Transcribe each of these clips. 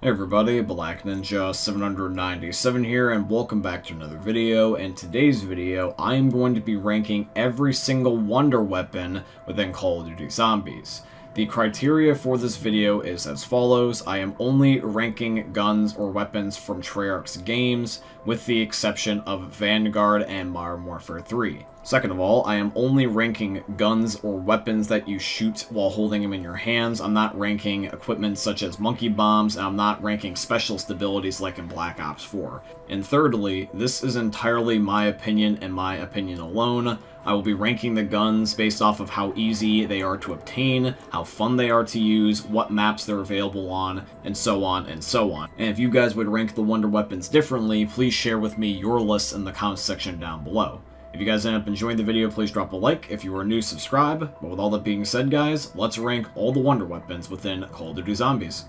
Hey everybody, Black Ninja 797 here, and welcome back to another video. In today's video, I am going to be ranking every single wonder weapon within Call of Duty Zombies. The criteria for this video is as follows. I am only ranking guns or weapons from Treyarch's games, with the exception of Vanguard and Modern Warfare 3. Second of all, I am only ranking guns or weapons that you shoot while holding them in your hands. I'm not ranking equipment such as monkey bombs, and I'm not ranking specialist abilities like in Black Ops 4. And thirdly, this is entirely my opinion and my opinion alone. I will be ranking the guns based off of how easy they are to obtain, how fun they are to use, what maps they're available on, and so on and so on. And if you guys would rank the wonder weapons differently, please share with me your lists in the comments section down below. If you guys end up enjoying the video, please drop a like. If you are new, subscribe. But with all that being said, guys, let's rank all the wonder weapons within Call of Duty Zombies.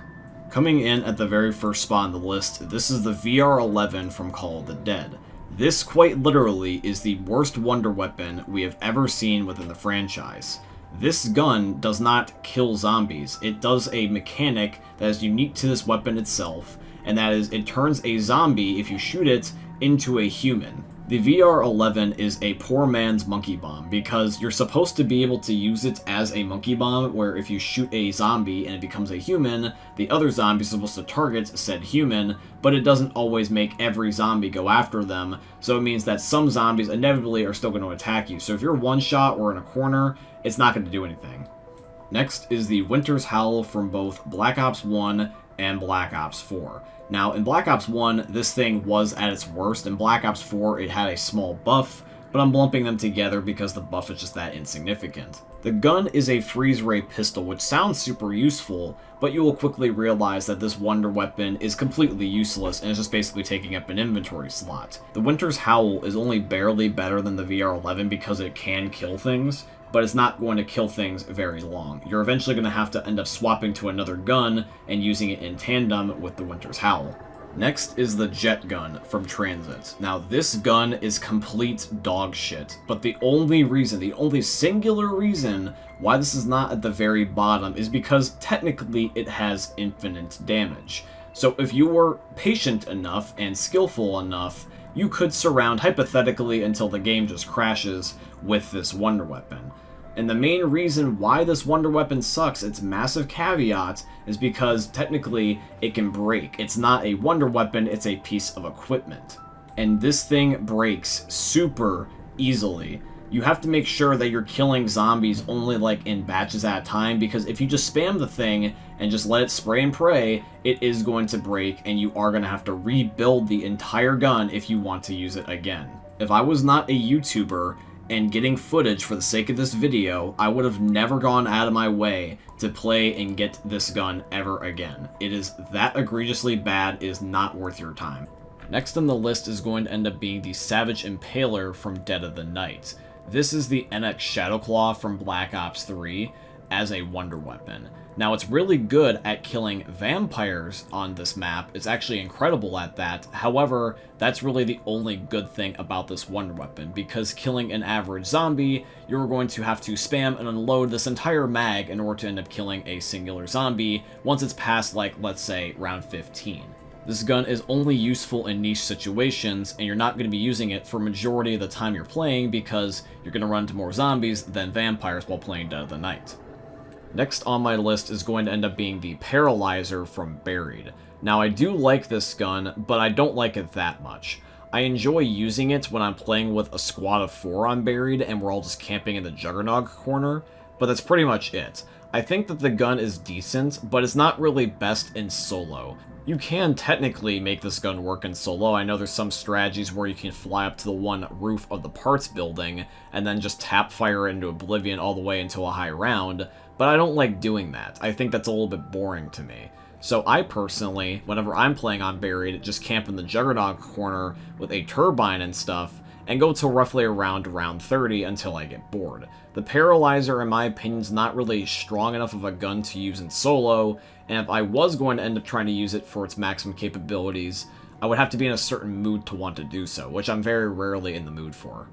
Coming in at the very first spot on the list, this is the VR-11 from Call of the Dead. This quite literally is the worst wonder weapon we have ever seen within the franchise. This gun does not kill zombies. It does a mechanic that is unique to this weapon itself, and that is it turns a zombie, if you shoot it, into a human. The VR-11 is a poor man's monkey bomb, because you're supposed to be able to use it as a monkey bomb, where if you shoot a zombie and it becomes a human, the other zombie is supposed to target said human, but it doesn't always make every zombie go after them, so it means that some zombies inevitably are still going to attack you. So if you're one shot or in a corner, it's not going to do anything. Next is the Winter's Howl from both Black Ops 1 and Black Ops 4. Now, in Black Ops 1, this thing was at its worst. In Black Ops 4, it had a small buff, but I'm lumping them together because the buff is just that insignificant. The gun is a freeze ray pistol, which sounds super useful, but you will quickly realize that this wonder weapon is completely useless and is just basically taking up an inventory slot. The Winter's Howl is only barely better than the VR-11 because it can kill things, but it's not going to kill things very long. You're eventually going to have to end up swapping to another gun and using it in tandem with the Winter's Howl. Next is the Jet Gun from Transit. Now, this gun is complete dog shit, but the only singular reason why this is not at the very bottom is because technically it has infinite damage. So if you were patient enough and skillful enough, you could surround hypothetically until the game just crashes with this wonder weapon. And the main reason why this wonder weapon sucks, its massive caveat, is because technically it can break. It's not a wonder weapon, it's a piece of equipment. And this thing breaks super easily. You have to make sure that you're killing zombies only like in batches at a time, because if you just spam the thing and just let it spray and pray, it is going to break and you are going to have to rebuild the entire gun if you want to use it again. If I was not a YouTuber and getting footage for the sake of this video, I would have never gone out of my way to play and get this gun ever again. It is that egregiously bad, it is not worth your time. Next on the list is going to end up being the Savage Impaler from Dead of the Night. This is the NX Shadowclaw from Black Ops 3 as a wonder weapon. Now, it's really good at killing vampires on this map. It's actually incredible at that. However, that's really the only good thing about this wonder weapon, because killing an average zombie, you're going to have to spam and unload this entire mag in order to end up killing a singular zombie once it's past, like, let's say, round 15. This gun is only useful in niche situations, and you're not going to be using it for majority of the time you're playing because you're going to run into more zombies than vampires while playing Dead of the Night. Next on my list is going to end up being the Paralyzer from Buried. Now, I do like this gun, but I don't like it that much. I enjoy using it when I'm playing with a squad of 4 on Buried and we're all just camping in the Juggernog corner, but that's pretty much it. I think that the gun is decent, but it's not really best in solo. You can technically make this gun work in solo. I know there's some strategies where you can fly up to the one roof of the parts building and then just tap fire into oblivion all the way into a high round, but I don't like doing that. I think that's a little bit boring to me. So I personally, whenever I'm playing on Buried, just camp in the Juggernog corner with a turbine and stuff, and go till roughly around round 30 until I get bored. The Paralyzer, in my opinion, is not really strong enough of a gun to use in solo, and if I was going to end up trying to use it for its maximum capabilities, I would have to be in a certain mood to want to do so, which I'm very rarely in the mood for.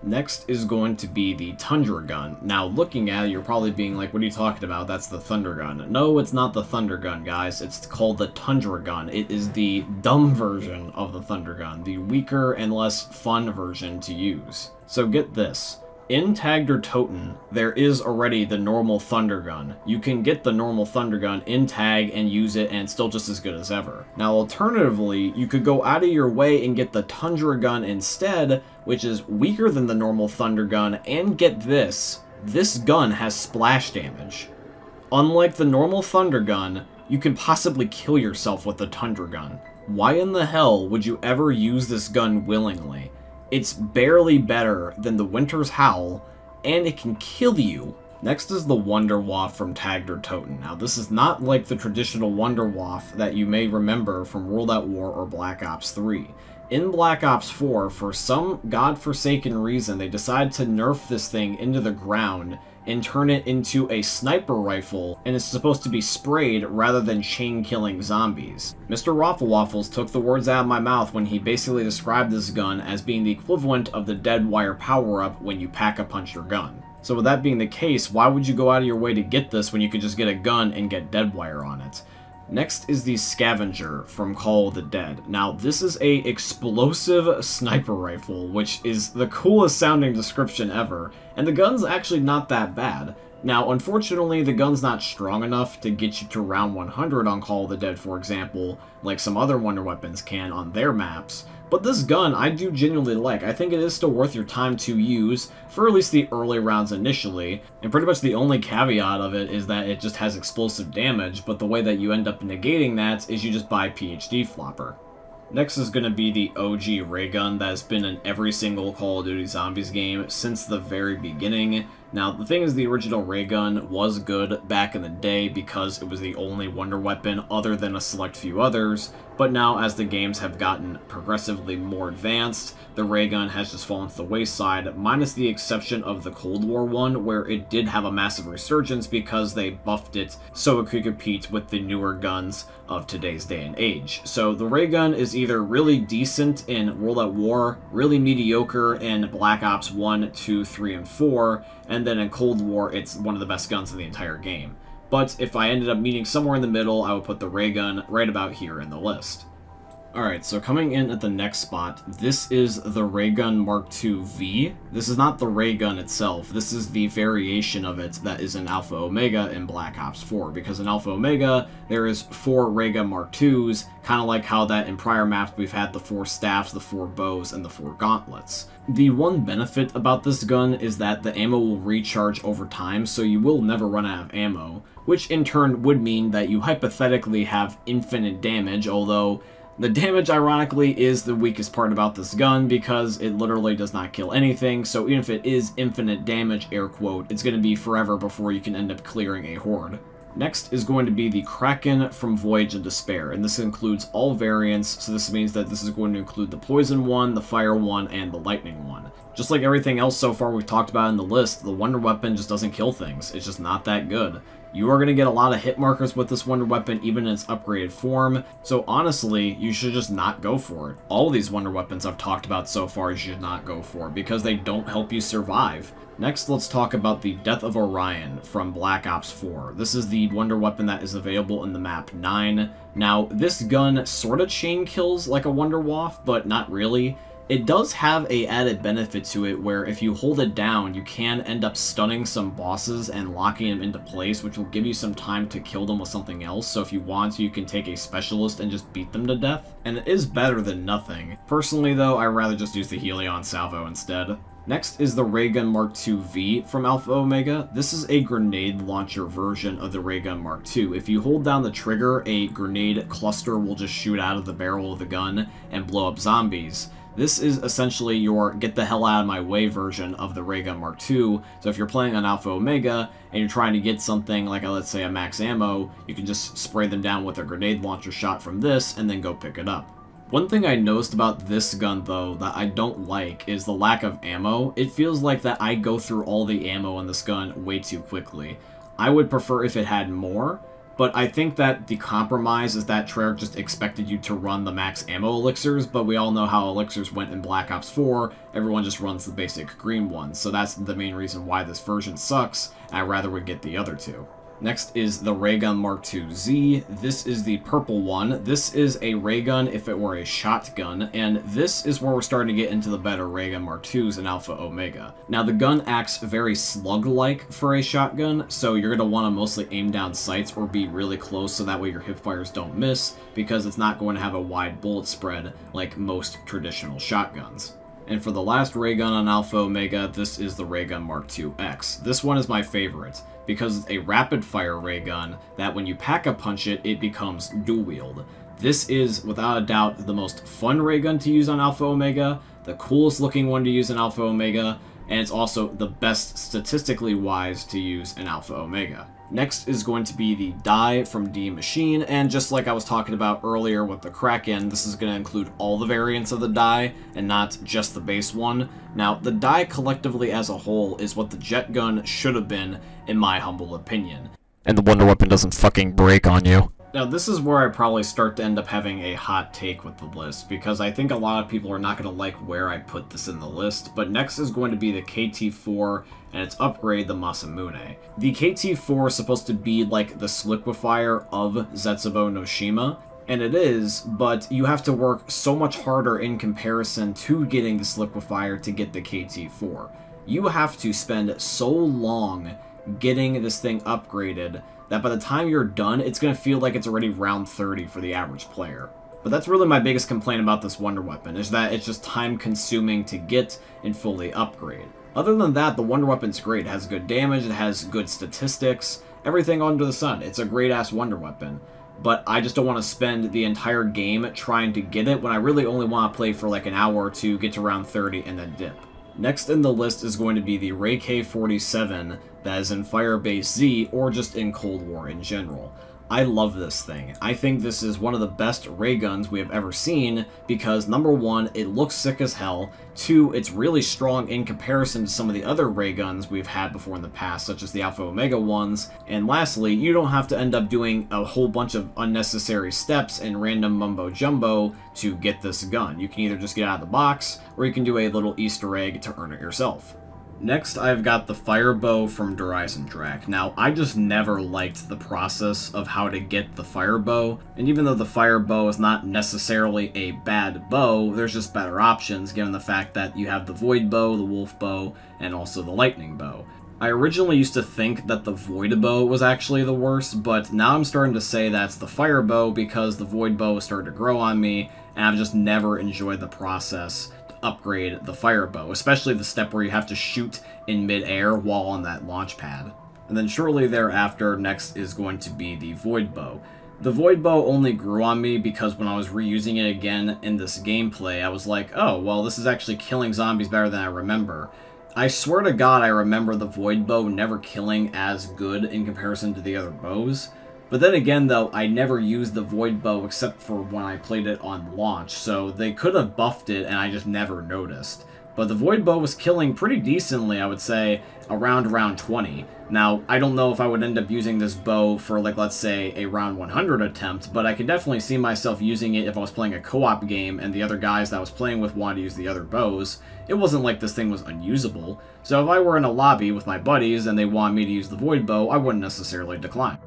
Next is going to be the Tundragun. Now, looking at it, you're probably being like, what are you talking about? That's the Thundergun. No, it's not the Thundergun, guys. It's called the Tundragun. It is the dumb version of the Thundergun, the weaker and less fun version to use. So get this. In Mauer Der Toten, there is already the normal Thundergun. You can get the normal Thundergun in Tag and use it, and it's still just as good as ever. Now, alternatively, you could go out of your way and get the Tundragun instead, which is weaker than the normal Thundergun, and get this. This gun has splash damage. Unlike the normal Thundergun, you can possibly kill yourself with the Tundragun. Why in the hell would you ever use this gun willingly? It's barely better than the Winter's Howl, and it can kill you. Next is the Wunderwaffe from Mauer Der Toten. Now, this is not like the traditional Wunderwaffe that you may remember from World at War or Black Ops 3. In Black Ops 4, for some godforsaken reason, they decided to nerf this thing into the ground and turn it into a sniper rifle, and it's supposed to be sprayed rather than chain-killing zombies. Mr. Waffle Waffles took the words out of my mouth when he basically described this gun as being the equivalent of the dead wire power-up when you pack-a-punch your gun. So with that being the case, why would you go out of your way to get this when you could just get a gun and get dead wire on it? Next is the Scavenger from Call of the Dead. Now, this is a explosive sniper rifle, which is the coolest sounding description ever, and the gun's actually not that bad. Now, unfortunately, the gun's not strong enough to get you to round 100 on Call of the Dead, for example, like some other Wonder Weapons can on their maps. But this gun, I do genuinely like. I think it is still worth your time to use, for at least the early rounds initially, and pretty much the only caveat of it is that it just has explosive damage, but the way that you end up negating that is you just buy PhD Flopper. Next is going to be the OG ray gun that has been in every single Call of Duty Zombies game since the very beginning. Now, the thing is, the original ray gun was good back in the day because it was the only wonder weapon other than a select few others, but now as the games have gotten progressively more advanced, the ray gun has just fallen to the wayside, minus the exception of the Cold War one, where it did have a massive resurgence because they buffed it so it could compete with the newer guns of today's day and age. So the ray gun is either really decent in World at War, really mediocre in Black Ops 1, 2, 3, and 4, and then in Cold War, it's one of the best guns in the entire game. But if I ended up meeting somewhere in the middle, I would put the ray gun right about here in the list. Alright, so coming in at the next spot, this is the Ray Gun Mark II V. This is not the ray gun itself, this is the variation of it that is in Alpha Omega in Black Ops 4, because in Alpha Omega, there is 4 Ray Gun Mark IIs, kind of like how that in prior maps we've had the 4 staffs, the 4 bows, and the 4 gauntlets. The one benefit about this gun is that the ammo will recharge over time, so you will never run out of ammo, which in turn would mean that you hypothetically have infinite damage, although the damage, ironically, is the weakest part about this gun because it literally does not kill anything, so even if it is infinite damage, air quote, it's going to be forever before you can end up clearing a horde. Next is going to be the Kraken from Voyage of Despair, and this includes all variants, so this means that this is going to include the Poison one, the Fire one, and the Lightning one. Just like everything else so far we've talked about in the list, the Wonder Weapon just doesn't kill things. It's just not that good. You are going to get a lot of hit markers with this Wonder Weapon, even in its upgraded form, so honestly, you should just not go for it. All of these Wonder Weapons I've talked about so far you should not go for, because they don't help you survive. Next, let's talk about the Death of Orion from Black Ops 4. This is the Wonder Weapon that is available in the map 9. Now, this gun sort of chain kills like a Wunderwaffe, but not really. It does have a added benefit to it where if you hold it down, you can end up stunning some bosses and locking them into place, which will give you some time to kill them with something else. So if you want to, you can take a specialist and just beat them to death. And it is better than nothing. Personally though, I'd rather just use the Helion Salvo instead. Next is the Ray Gun Mark II V from Alpha Omega. This is a grenade launcher version of the Ray Gun Mark II. If you hold down the trigger, a grenade cluster will just shoot out of the barrel of the gun and blow up zombies. This is essentially your get the hell out of my way version of the Ray Gun Mark II. So if you're playing on Alpha Omega and you're trying to get something like, let's say, a max ammo, you can just spray them down with a grenade launcher shot from this and then go pick it up. One thing I noticed about this gun, though, that I don't like is the lack of ammo. It feels like that I go through all the ammo in this gun way too quickly. I would prefer if it had more, But I think that the compromise is that Treyarch just expected you to run the max ammo elixirs, but we all know how elixirs went in Black Ops 4. Everyone just runs the basic green ones, so that's the main reason why this version sucks, and I'd rather we get the other two. Next is the Raygun Mark II Z. This is the purple one. This is a raygun if it were a shotgun, and this is where we're starting to get into the better Raygun Mark IIs in Alpha Omega. Now, the gun acts very slug-like for a shotgun, so you're going to want to mostly aim down sights or be really close so that way your hipfires don't miss, because it's not going to have a wide bullet spread like most traditional shotguns. And for the last raygun on Alpha Omega, this is the Raygun Mark II X. This one is my favorite, because it's a rapid-fire raygun that when you pack-a-punch it, it becomes dual-wield. This is, without a doubt, the most fun raygun to use on Alpha Omega, the coolest-looking one to use in Alpha Omega, and it's also the best statistically wise to use in Alpha Omega. Next is going to be the die from D Machine, and just like I was talking about earlier with the Kraken, this is going to include all the variants of the die, and not just the base one. Now, the die collectively as a whole is what the jet gun should have been, in my humble opinion. And the Wunderwaffe doesn't fucking break on you. Now, this is where I probably start to end up having a hot take with the list, because I think a lot of people are not going to like where I put this in the list, but next is going to be the KT-4 and its upgrade, the Masamune. The KT-4 is supposed to be like the Sliquifier of Zetsubo no Shima, and it is, but you have to work so much harder in comparison to getting the Sliquifier to get the KT-4. You have to spend so long getting this thing upgraded that by the time you're done, it's going to feel like it's already round 30 for the average player. But that's really my biggest complaint about this Wunderwaffe, is that it's just time-consuming to get and fully upgrade. Other than that, the Wunderwaffe's great. It has good damage, it has good statistics, everything under the sun. It's a great-ass Wunderwaffe. But I just don't want to spend the entire game trying to get it when I really only want to play for like an hour or two, get to round 30, and then dip. Next in the list is going to be the Ray K-47 that is in Firebase Z, or just in Cold War in general. I love this thing. I think this is one of the best ray guns we have ever seen because, number one, it looks sick as hell. Two, it's really strong in comparison to some of the other ray guns we've had before in the past, such as the Alpha Omega ones. And lastly, you don't have to end up doing a whole bunch of unnecessary steps and random mumbo jumbo to get this gun. You can either just get out of the box, or you can do a little Easter egg to earn it yourself. Next, I've got the Firebow from Horizon Drac. Now, I just never liked the process of how to get the Firebow, and even though the Firebow is not necessarily a bad bow, there's just better options given the fact that you have the Void Bow, the Wolf Bow, and also the Lightning Bow. I originally used to think that the Void Bow was actually the worst, but now I'm starting to say that's the Firebow because the Void Bow started to grow on me, and I've just never enjoyed the process upgrade the Firebow, especially the step where you have to shoot in mid-air while on that launch pad. And then shortly thereafter, next is going to be the Void Bow. The Void Bow only grew on me because when I was reusing it again in this gameplay, I was like, oh, well, this is actually killing zombies better than I remember. I swear to God I remember the Void Bow never killing as good in comparison to the other bows. But then again, though, I never used the Void Bow except for when I played it on launch, so they could have buffed it and I just never noticed. But the Void Bow was killing pretty decently, I would say, around round 20. Now, I don't know if I would end up using this bow for, like, let's say, a round 100 attempt, but I could definitely see myself using it if I was playing a co-op game and the other guys that I was playing with wanted to use the other bows. It wasn't like this thing was unusable, so if I were in a lobby with my buddies and they wanted me to use the Void Bow, I wouldn't necessarily decline.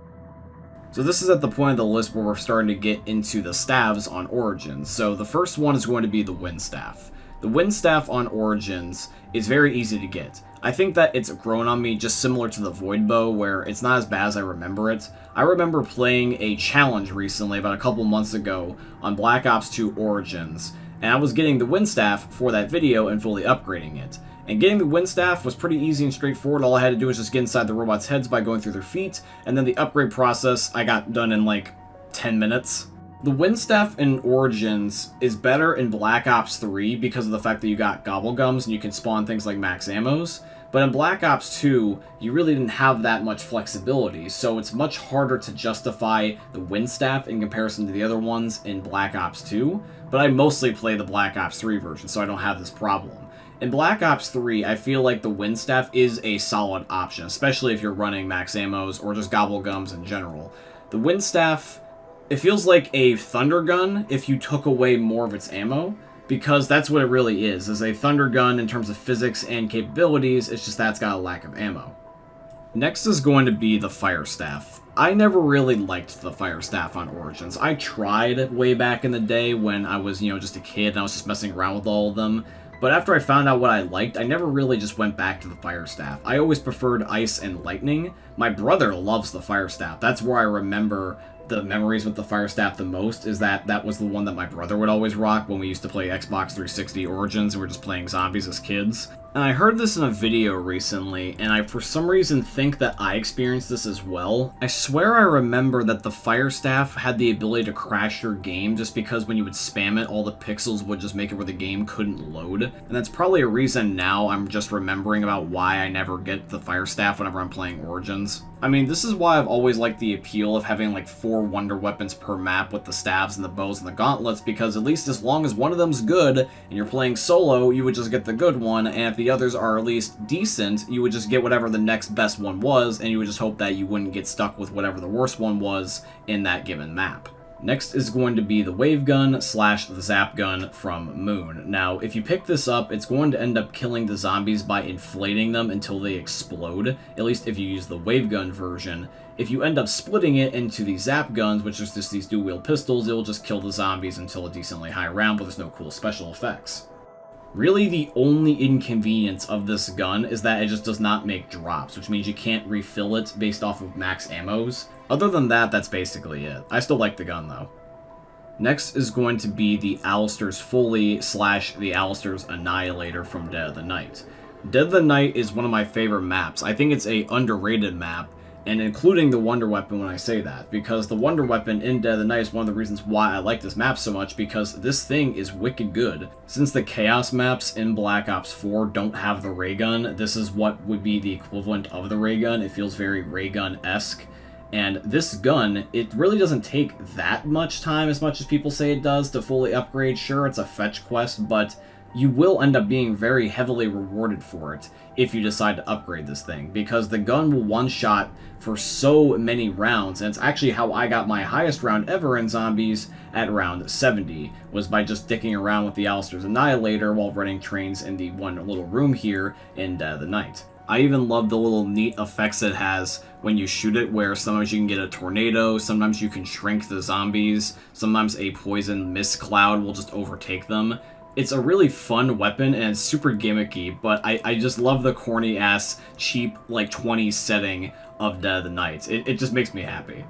So this is at the point of the list where we're starting to get into the staves on Origins. So the first one is going to be the Wind Staff. The Wind Staff on Origins is very easy to get. I think that it's grown on me just similar to the Void Bow, where it's not as bad as I remember it. I remember playing a challenge recently, about a couple months ago, on Black Ops 2 Origins, and I was getting the Wind Staff for that video and fully upgrading it. And getting the Wind Staff was pretty easy and straightforward. All I had to do was just get inside the robots' heads by going through their feet, and then the upgrade process I got done in like 10 minutes. The Wind Staff in Origins is better in Black Ops 3 because of the fact that you got Gobblegums and you can spawn things like max ammos. But in Black Ops 2, you really didn't have that much flexibility, so it's much harder to justify the Wind Staff in comparison to the other ones in Black Ops 2. But I mostly play the Black Ops 3 version, so I don't have this problem. In Black Ops 3, I feel like the Wind Staff is a solid option, especially if you're running max ammos or just Gobblegums in general. The Wind Staff, it feels like a Thunder Gun if you took away more of its ammo, because that's what it really is a Thunder Gun in terms of physics and capabilities. It's just that it's got a lack of ammo. Next is going to be the Fire Staff. I never really liked the Fire Staff on Origins. I tried way back in the day when I was, just a kid and I was just messing around with all of them. But after I found out what I liked, I never really just went back to the Fire Staff. I always preferred Ice and Lightning. My brother loves the Fire Staff. That's where I remember the memories with the Fire Staff the most, is that was the one that my brother would always rock when we used to play Xbox 360 Origins and we were just playing zombies as kids. And I heard this in a video recently, and I for some reason think that I experienced this as well. I swear I remember that the Fire Staff had the ability to crash your game just because when you would spam it, all the pixels would just make it where the game couldn't load. And that's probably a reason now I'm just remembering about why I never get the Fire Staff whenever I'm playing Origins. I mean, this is why I've always liked the appeal of having like 4 wonder weapons per map with the staves and the bows and the gauntlets, because at least as long as one of them's good and you're playing solo, you would just get the good one, and if the others are at least decent, you would just get whatever the next best one was, and you would just hope that you wouldn't get stuck with whatever the worst one was in that given map. Next is going to be the Wave Gun / the Zap Gun from Moon. Now, if you pick this up, it's going to end up killing the zombies by inflating them until they explode, at least if you use the Wave Gun version. If you end up splitting it into the Zap Guns, which is just these dual-wield pistols, it will just kill the zombies until a decently high round, but there's no cool special effects. Really, the only inconvenience of this gun is that it just does not make drops, which means you can't refill it based off of max ammos. Other than that, that's basically it. I still like the gun, though. Next is going to be the Alistair's Foley / the Alistair's Annihilator from Dead of the Night. Dead of the Night is one of my favorite maps. I think it's a underrated map, and including the Wonder Weapon when I say that, because the Wonder Weapon in Dead of the Night is one of the reasons why I like this map so much, because this thing is wicked good. Since the Chaos maps in Black Ops 4 don't have the ray gun, this is what would be the equivalent of the ray gun. It feels very ray gun-esque. And this gun, it really doesn't take that much time as much as people say it does to fully upgrade. Sure, it's a fetch quest, but you will end up being very heavily rewarded for it if you decide to upgrade this thing, because the gun will one-shot for so many rounds, and it's actually how I got my highest round ever in zombies at round 70, was by just dicking around with the Alistair's Annihilator while running trains in the one little room here in Dead of the Night. I even love the little neat effects it has when you shoot it, where sometimes you can get a tornado, sometimes you can shrink the zombies, sometimes a poison mist cloud will just overtake them. It's a really fun weapon, and it's super gimmicky, but I just love the corny-ass, cheap, like, 20s setting of Dead of the Night. It just makes me happy.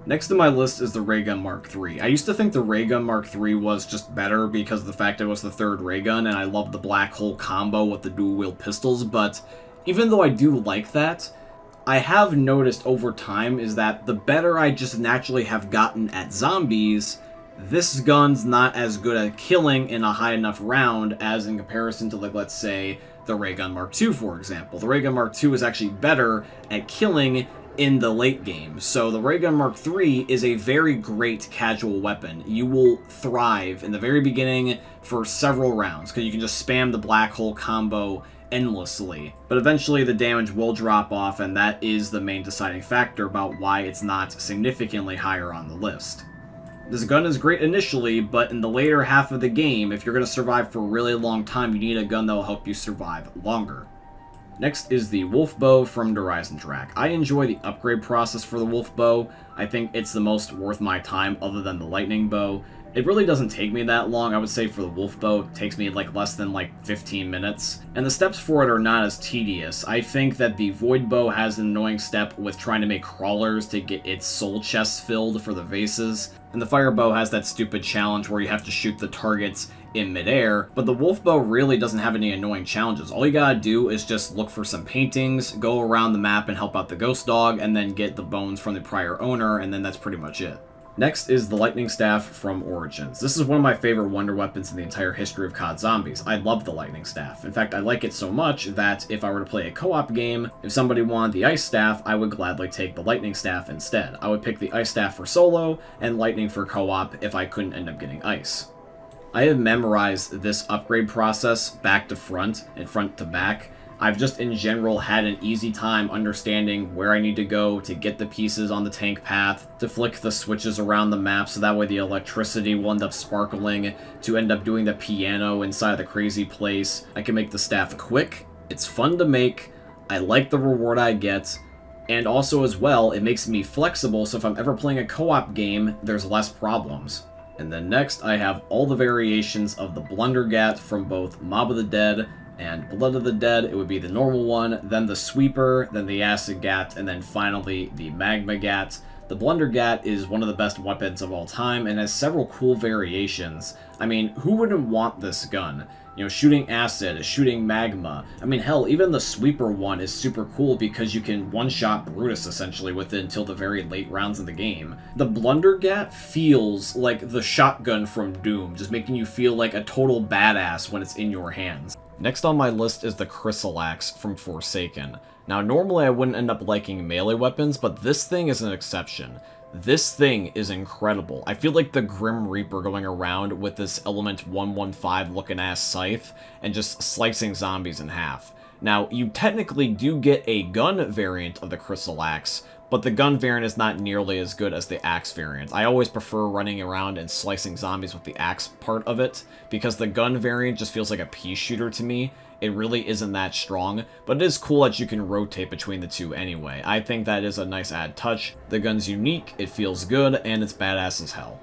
Next on my list is the Ray Gun Mark III. I used to think the Ray Gun Mark III was just better because of the fact it was the third ray gun, and I loved the black hole combo with the dual-wield pistols, but even though I do like that, I have noticed over time is that the better I just naturally have gotten at zombies, this gun's not as good at killing in a high enough round as in comparison to, like, let's say, the Ray Gun Mark II, for example. The Ray Gun Mark II is actually better at killing in the late game. So the Ray Gun Mark III is a very great casual weapon. You will thrive in the very beginning for several rounds, because you can just spam the black hole combo endlessly. But eventually the damage will drop off, and that is the main deciding factor about why it's not significantly higher on the list. This gun is great initially, but in the later half of the game, if you're going to survive for a really long time, you need a gun that will help you survive longer. Next is the Wolf Bow from Horizon Track. I enjoy the upgrade process for the Wolf Bow. I think it's the most worth my time other than the Lightning Bow. It really doesn't take me that long. I would say for the Wolf Bow, it takes me like less than like 15 minutes. And the steps for it are not as tedious. I think that the Void Bow has an annoying step with trying to make crawlers to get its soul chests filled for the vases. And the Fire Bow has that stupid challenge where you have to shoot the targets in midair, but the Wolf Bow really doesn't have any annoying challenges. All you gotta do is just look for some paintings, go around the map and help out the ghost dog, and then get the bones from the prior owner, and then that's pretty much it. Next is the Lightning Staff from Origins. This is one of my favorite wonder weapons in the entire history of COD Zombies. I love the Lightning Staff. In fact, I like it so much that if I were to play a co-op game, if somebody wanted the Ice Staff, I would gladly take the Lightning Staff instead. I would pick the Ice Staff for solo, and Lightning for co-op if I couldn't end up getting Ice. I have memorized this upgrade process back to front and front to back. I've just in general had an easy time understanding where I need to go to get the pieces on the tank path, to flick the switches around the map so that way the electricity will end up sparkling, to end up doing the piano inside the crazy place. I can make the staff quick, it's fun to make, I like the reward I get, and also as well, it makes me flexible so if I'm ever playing a co-op game, there's less problems. And then next, I have all the variations of the Blundergat from both Mob of the Dead and Blood of the Dead. It would be the normal one, then the Sweeper, then the Acid Gat, and then finally the Magma Gat. The Blundergat is one of the best weapons of all time and has several cool variations. I mean, who wouldn't want this gun? You know, shooting acid, shooting magma. I mean, hell, even the Sweeper one is super cool because you can one-shot Brutus essentially with it until the very late rounds in the game. The Blundergat feels like the shotgun from Doom, just making you feel like a total badass when it's in your hands. Next on my list is the Chrysalax from Forsaken. Now, normally I wouldn't end up liking melee weapons, but this thing is an exception. This thing is incredible. I feel like the Grim Reaper going around with this Element 115 looking ass scythe and just slicing zombies in half. Now, you technically do get a gun variant of the Chrysalax, but the gun variant is not nearly as good as the axe variant. I always prefer running around and slicing zombies with the axe part of it, because the gun variant just feels like a pea shooter to me. It really isn't that strong, but it is cool that you can rotate between the two anyway. I think that is a nice add touch. The gun's unique, it feels good, and it's badass as hell.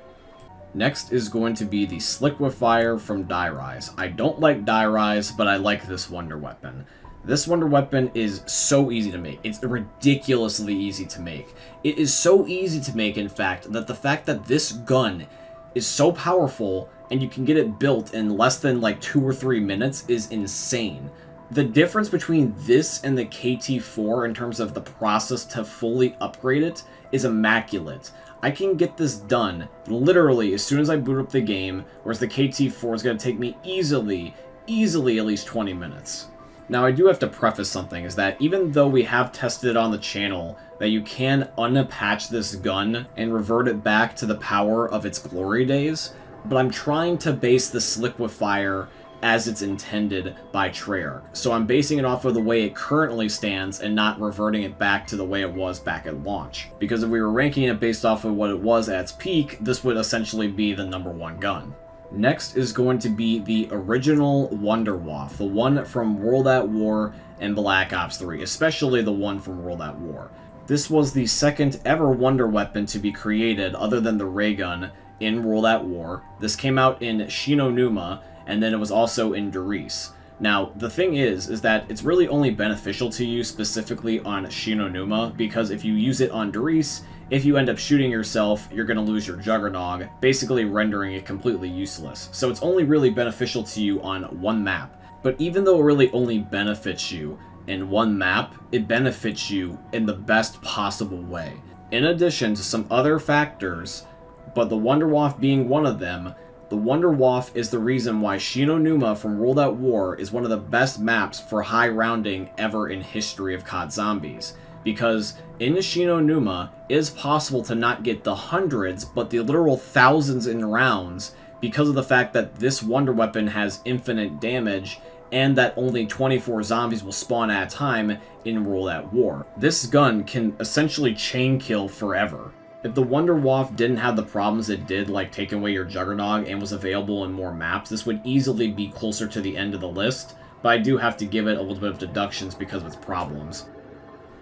Next is going to be the Sliquifier from Die Rise. I don't like Die Rise, but I like this wonder weapon. This wonder weapon is so easy to make. It's ridiculously easy to make. It is so easy to make, in fact, that the fact that this gun is so powerful and you can get it built in less than like 2 or 3 minutes is insane. The difference between this and the KT4 in terms of the process to fully upgrade it is immaculate. I can get this done literally as soon as I boot up the game, whereas the KT4 is going to take me easily at least 20 minutes. Now, I do have to preface something, is that even though we have tested it on the channel, that you can unattach this gun and revert it back to the power of its glory days, but I'm trying to base the Sliquifier as it's intended by Treyarch. So I'm basing it off of the way it currently stands and not reverting it back to the way it was back at launch. Because if we were ranking it based off of what it was at its peak, this would essentially be the #1 gun. Next is going to be the original Wunderwaffe, the one from World at War and Black Ops 3, especially the one from World at War. This was the second ever wonder weapon to be created other than the ray gun in World at War. This came out in Shinonuma, and then it was also in Darice. Now, the thing is that it's really only beneficial to you specifically on Shinonuma, because if you use it on Darice, if you end up shooting yourself, you're going to lose your Juggernog, basically rendering it completely useless. So it's only really beneficial to you on one map. But even though it really only benefits you in one map, it benefits you in the best possible way. In addition to some other factors, but the Wunderwaffe being one of them, the Wunderwaffe is the reason why Shinonuma from World at War is one of the best maps for high rounding ever in history of COD Zombies. Because in Shinonuma, it is possible to not get the hundreds, but the literal thousands in rounds because of the fact that this wonder weapon has infinite damage and that only 24 zombies will spawn at a time in World at War. This gun can essentially chain kill forever. If the Wunderwaffe didn't have the problems it did, like taking away your Juggernog, and was available in more maps, this would easily be closer to the end of the list, but I do have to give it a little bit of deductions because of its problems.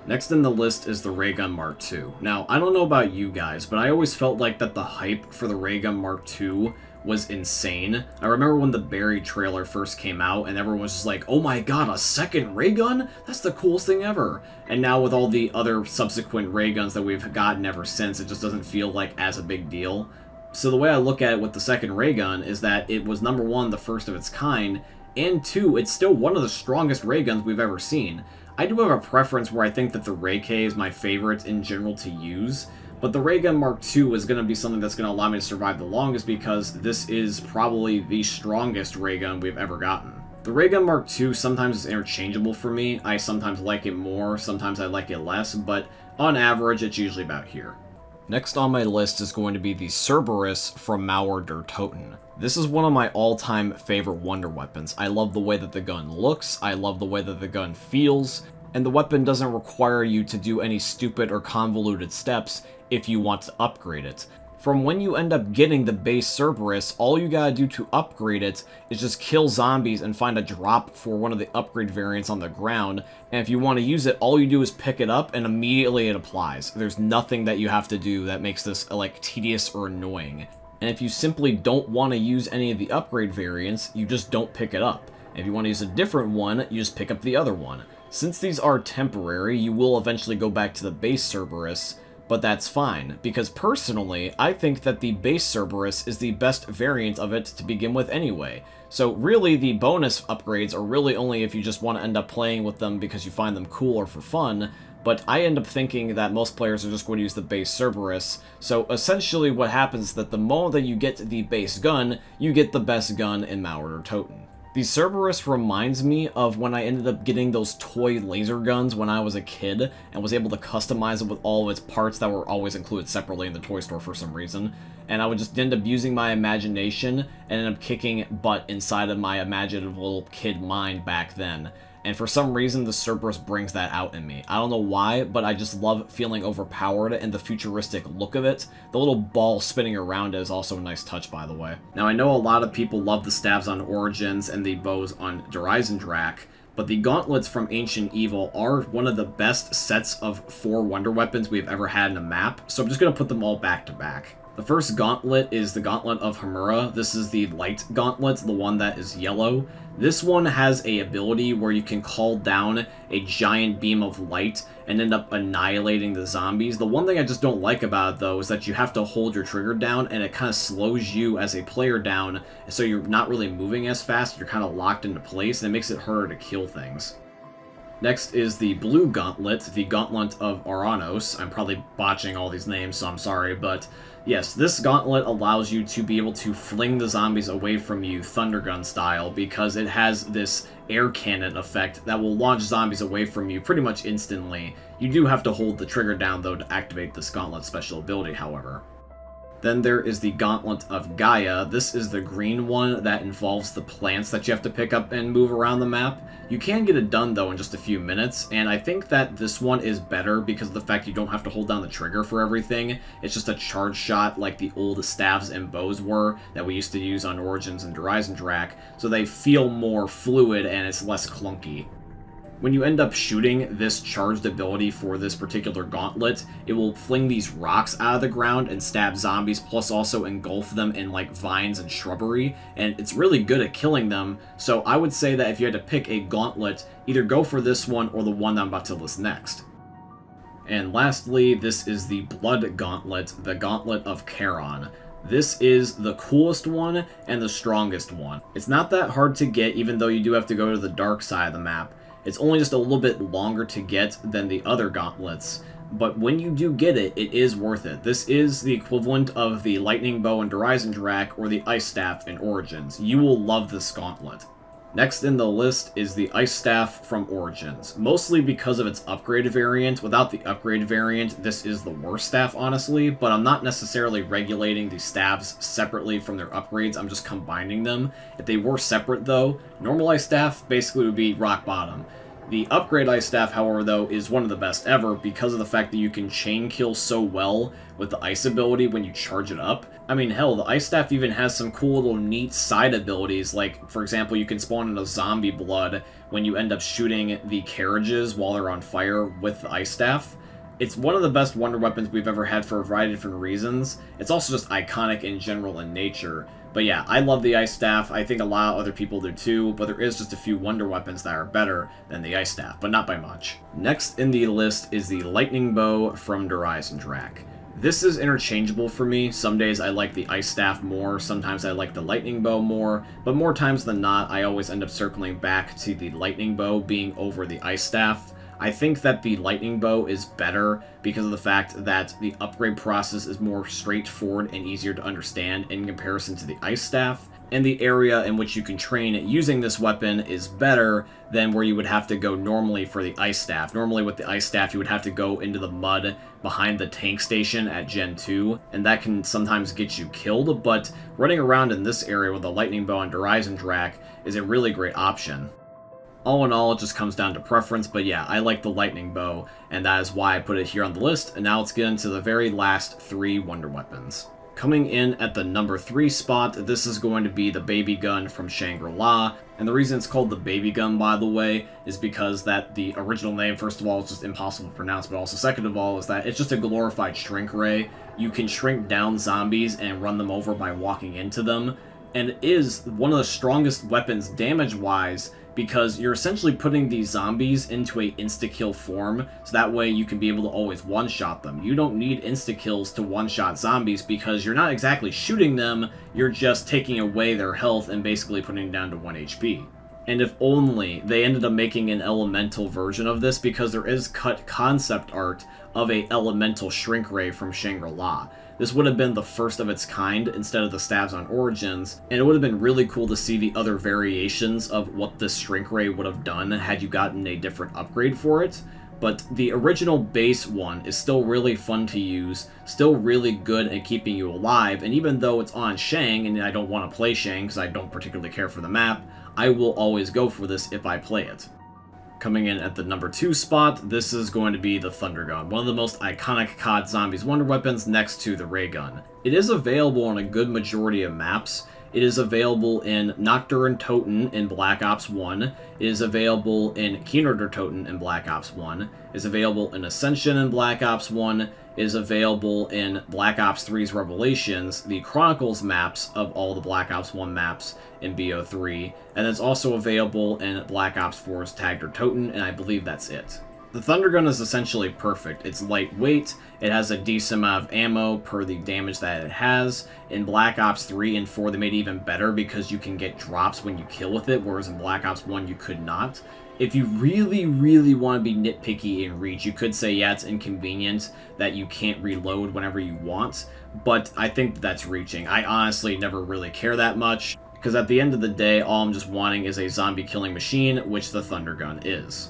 Next in the list is the Raygun Mark II. Now, I don't know about you guys, but I always felt like that the hype for the Raygun Mark II was insane. I remember when the Barry trailer first came out and everyone was just like, oh my god, a second ray gun? That's the coolest thing ever. And now with all the other subsequent ray guns that we've gotten ever since, it just doesn't feel like as a big deal. So the way I look at it with the second ray gun is that it was #1, the first of its kind, and 2, it's still one of the strongest ray guns we've ever seen. I do have a preference where I think that the Ray K is my favorite in general to use, but the Raygun Mark II is going to be something that's going to allow me to survive the longest because this is probably the strongest ray gun we've ever gotten. The Raygun Mark II sometimes is interchangeable for me. I sometimes like it more, sometimes I like it less, but on average it's usually about here. Next on my list is going to be the Cerberus from Mauer Der Toten. This is one of my all-time favorite wonder weapons. I love the way that the gun looks, I love the way that the gun feels, and the weapon doesn't require you to do any stupid or convoluted steps if you want to upgrade it. From when you end up getting the base Cerberus, all you gotta do to upgrade it is just kill zombies and find a drop for one of the upgrade variants on the ground, and if you want to use it, all you do is pick it up and immediately it applies. There's nothing that you have to do that makes this, like, tedious or annoying. And if you simply don't want to use any of the upgrade variants, you just don't pick it up. And if you want to use a different one, you just pick up the other one. Since these are temporary, you will eventually go back to the base Cerberus, but that's fine, because personally, I think that the base Cerberus is the best variant of it to begin with anyway. So really, the bonus upgrades are really only if you just want to end up playing with them because you find them cool or for fun, but I end up thinking that most players are just going to use the base Cerberus, so essentially what happens is that the moment that you get the base gun, you get the best gun in Mauer Der Toten. The Cerberus reminds me of when I ended up getting those toy laser guns when I was a kid and was able to customize it with all of its parts that were always included separately in the toy store for some reason. And I would just end up using my imagination and end up kicking butt inside of my imaginative little kid mind back then. And for some reason, the Cerberus brings that out in me. I don't know why, but I just love feeling overpowered and the futuristic look of it. The little ball spinning around it is also a nice touch, by the way. Now, I know a lot of people love the stabs on Origins and the bows on Drak, but the gauntlets from Ancient Evil are one of the best sets of 4 wonder weapons we've ever had in a map, so I'm just going to put them all back to back. The first gauntlet is the Gauntlet of Hamura. This is the light gauntlet, the one that is yellow. This one has a ability where you can call down a giant beam of light and end up annihilating the zombies. The one thing I just don't like about it, though, is that you have to hold your trigger down, and it kind of slows you as a player down, so you're not really moving as fast. You're kind of locked into place, and it makes it harder to kill things. Next is the blue gauntlet, the Gauntlet of Oranos. I'm probably botching all these names, so I'm sorry, but yes, this gauntlet allows you to be able to fling the zombies away from you Tundragun style, because it has this air cannon effect that will launch zombies away from you pretty much instantly. You do have to hold the trigger down, though, to activate this gauntlet special ability, however. Then there is the Gauntlet of Gaia. This is the green one that involves the plants that you have to pick up and move around the map. You can get it done, though, in just a few minutes, and I think that this one is better because of the fact you don't have to hold down the trigger for everything. It's just a charge shot like the old staves and bows were that we used to use on Origins and Drak, so they feel more fluid and it's less clunky. When you end up shooting this charged ability for this particular gauntlet, it will fling these rocks out of the ground and stab zombies, plus also engulf them in like vines and shrubbery, and it's really good at killing them, so I would say that if you had to pick a gauntlet, either go for this one or the one that I'm about to list next. And lastly, this is the Blood Gauntlet, the Gauntlet of Charon. This is the coolest one and the strongest one. It's not that hard to get, even though you do have to go to the dark side of the map. It's only just a little bit longer to get than the other gauntlets, but when you do get it, it is worth it. This is the equivalent of the Lightning Bow in Drak or the Ice Staff in Origins. You will love this gauntlet. Next in the list is the Ice Staff from Origins, mostly because of its upgraded variant. Without the upgraded variant, this is the worst staff, honestly, but I'm not necessarily regulating the staffs separately from their upgrades, I'm just combining them. If they were separate, though, normal Ice Staff basically would be rock bottom. The upgrade Ice Staff, however, though, is one of the best ever because of the fact that you can chain kill so well with the Ice ability when you charge it up. I mean, hell, the Ice Staff even has some cool little neat side abilities, like, for example, you can spawn in a zombie blood when you end up shooting the carriages while they're on fire with the Ice Staff. It's one of the best wonder weapons we've ever had for a variety of different reasons. It's also just iconic in general in nature. But yeah, I love the Ice Staff. I think a lot of other people do too, but there is just a few wonder weapons that are better than the Ice Staff, but not by much. Next in the list is the Lightning Bow from Drak. This is interchangeable for me. Some days I like the Ice Staff more, sometimes I like the Lightning Bow more, but more times than not, I always end up circling back to the Lightning Bow being over the Ice Staff. I think that the Lightning Bow is better because of the fact that the upgrade process is more straightforward and easier to understand in comparison to the Ice Staff. and the area in which you can train using this weapon is better than where you would have to go normally for the Ice Staff. Normally with the Ice Staff, you would have to go into the mud behind the tank station at Gen 2, and that can sometimes get you killed, but running around in this area with a Lightning Bow and Horizon Drac is a really great option. All in all, it just comes down to preference, but yeah, I like the Lightning Bow, and that is why I put it here on the list, and now let's get into the very last 3 Wonder Weapons. Coming in at the number 3 spot, this is going to be the Baby Gun from Shangri-La, and the reason it's called the Baby Gun, by the way, is because that the original name, first of all, is just impossible to pronounce, but also second of all, is that it's just a glorified shrink ray. You can shrink down zombies and run them over by walking into them, and it is one of the strongest weapons damage-wise, because you're essentially putting these zombies into a insta-kill form, so that way you can be able to always one-shot them. You don't need insta-kills to one-shot zombies because you're not exactly shooting them, you're just taking away their health and basically putting them down to 1 HP. And if only they ended up making an elemental version of this, because there is cut concept art of a elemental shrink ray from Shangri-La. This would have been the first of its kind instead of the stabs on Origins, and it would have been really cool to see the other variations of what this shrink ray would have done had you gotten a different upgrade for it. But the original base one is still really fun to use, still really good at keeping you alive, and even though it's on Shang, and I don't want to play Shang because I don't particularly care for the map, I will always go for this if I play it. Coming in at the number 2 spot, this is going to be the Tundragun, one of the most iconic COD Zombies Wonder Weapons next to the Ray Gun. It is available on a good majority of maps. It is available in Mauer Der Toten in Black Ops 1. It is available in Mauer Der Toten in Black Ops 1. It is available in Ascension in Black Ops 1. It is available in Black Ops 3's Revelations, the Chronicles maps of all the Black Ops 1 maps in BO3, and it's also available in Black Ops 4's Mauer Der Toten, and I believe that's it. The Tundragun is essentially perfect. It's lightweight, it has a decent amount of ammo per the damage that it has. In Black Ops 3 and 4 they made it even better because you can get drops when you kill with it, whereas in Black Ops 1 you could not. If you really want to be nitpicky in Reach, you could say, yeah, it's inconvenient that you can't reload whenever you want, but I think that's reaching. I honestly never really care that much, because at the end of the day, all I'm just wanting is a zombie killing machine, which the Tundragun is.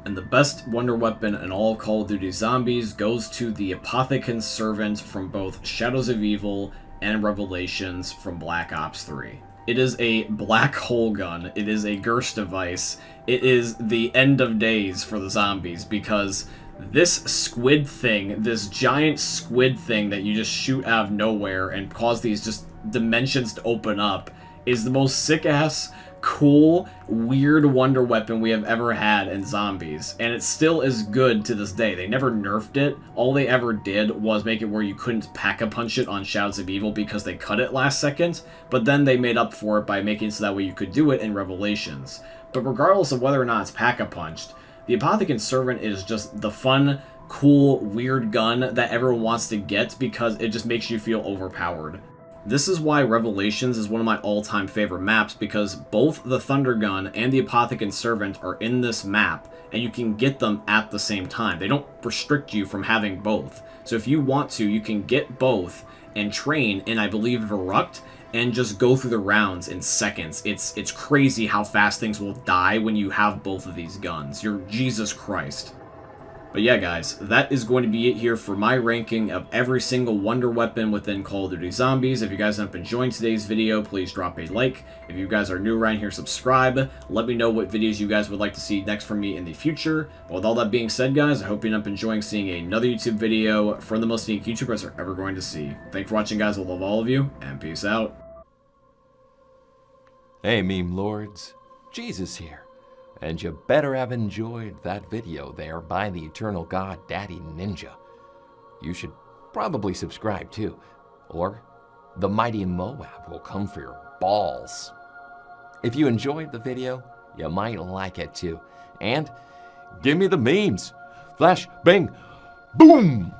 And the best wonder weapon in all of Call of Duty Zombies goes to the Apothicon Servant from both Shadows of Evil and Revelations from Black Ops 3. It is a black hole gun, it is a Gersh device, it is the end of days for the zombies, because this squid thing, this giant squid thing that you just shoot out of nowhere and cause these just dimensions to open up, is the most sick-ass, cool, weird wonder weapon we have ever had in zombies, and it still is good to this day. They never nerfed it. All they ever did was make it where you couldn't pack-a-punch it on Shadows of Evil because they cut it last second, but then they made up for it by making it so that way you could do it in Revelations. But regardless of whether or not it's pack-a-punched, the Apothicon Servant is just the fun, cool, weird gun that everyone wants to get because it just makes you feel overpowered. This is why Revelations is one of my all-time favorite maps, because both the Tundragun and the Apothicon Servant are in this map, and you can get them at the same time. They don't restrict you from having both. So if you want to, you can get both and train in, I believe, Verruct, and just go through the rounds in seconds. It's crazy how fast things will die when you have both of these guns. You're Jesus Christ. But yeah, guys, that is going to be it here for my ranking of every single wonder weapon within Call of Duty Zombies. If you guys have been enjoying today's video, please drop a like. If you guys are new around here, subscribe. Let me know what videos you guys would like to see next from me in the future. But with all that being said, guys, I hope you end up enjoying seeing another YouTube video from the most unique YouTubers are ever going to see. Thanks for watching, guys. I love all of you, and peace out. Hey, meme lords. Jesus here. And you better have enjoyed that video there by the Eternal God Daddy Ninja. You should probably subscribe too, or the mighty Moab will come for your balls. If you enjoyed the video, you might like it too. And give me the memes. Flash, bang, boom!